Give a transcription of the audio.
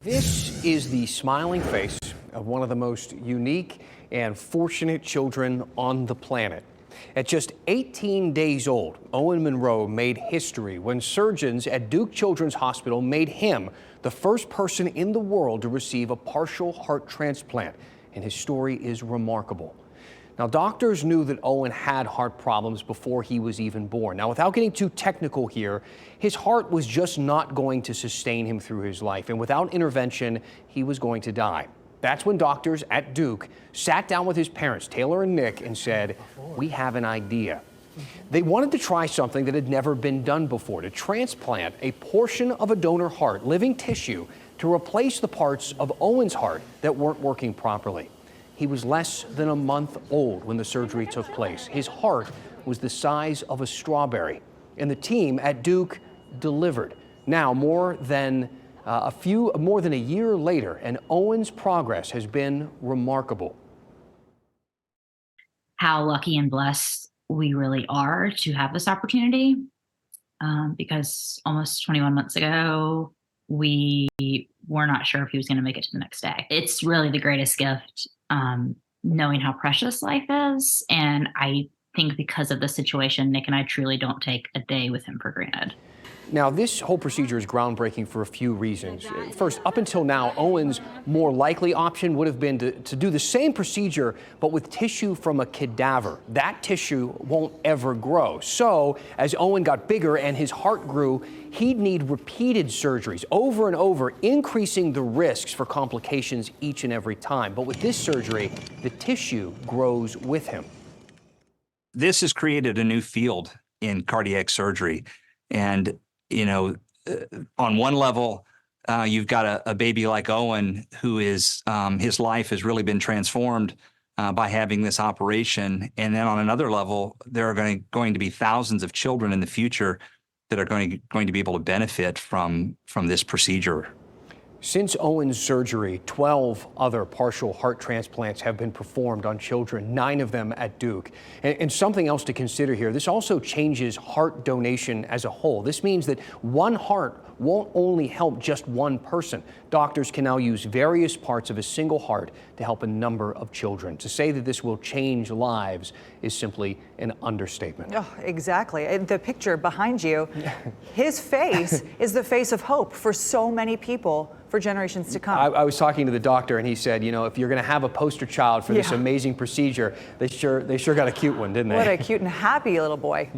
This is the smiling face of one of the most unique and fortunate children on the planet. At just 18 days old, Owen Monroe made history when surgeons at Duke Children's Hospital made him the first person in the world to receive a partial heart transplant, and his story is remarkable. Now, doctors knew that Owen had heart problems before he was even born. Now, without getting too technical here, his heart was just not going to sustain him through his life, and without intervention, he was going to die. That's when doctors at Duke sat down with his parents, Taylor and Nick, and said, "We have an idea." They wanted to try something that had never been done before, to transplant a portion of a donor heart, living tissue, to replace the parts of Owen's heart that weren't working properly. He was less than a month old when the surgery took place. His heart was the size of a strawberry, and the team at Duke delivered. Now, more than a year later, and Owen's progress has been remarkable. How lucky and blessed we really are to have this opportunity, because almost 21 months ago, we were not sure if he was going to make it to the next day. It's really the greatest gift, knowing how precious life is. And I think because of the situation, Nick and I truly don't take a day with him for granted. Now, this whole procedure is groundbreaking for a few reasons. First, up until now, Owen's more likely option would have been to do the same procedure, but with tissue from a cadaver. That tissue won't ever grow. So, as Owen got bigger and his heart grew, he'd need repeated surgeries over and over, increasing the risks for complications each and every time. But with this surgery, the tissue grows with him. This has created a new field in cardiac surgery. And on one level, you've got a baby like Owen, who is his life has really been transformed by having this operation. And then on another level, there are going to be thousands of children in the future that are going to be able to benefit from this procedure. Since Owen's surgery, 12 other partial heart transplants have been performed on children, 9 of them at Duke. And something else to consider here, this also changes heart donation as a whole. This means that one heart won't only help just one person. Doctors can now use various parts of a single heart to help a number of children. To say that this will change lives is simply an understatement. Oh, exactly. The picture behind you, his face is the face of hope for so many people for generations to come. I was talking to the doctor, and he said, if you're going to have a poster child for this amazing procedure, they sure got a cute one, didn't they? What a cute and happy little boy.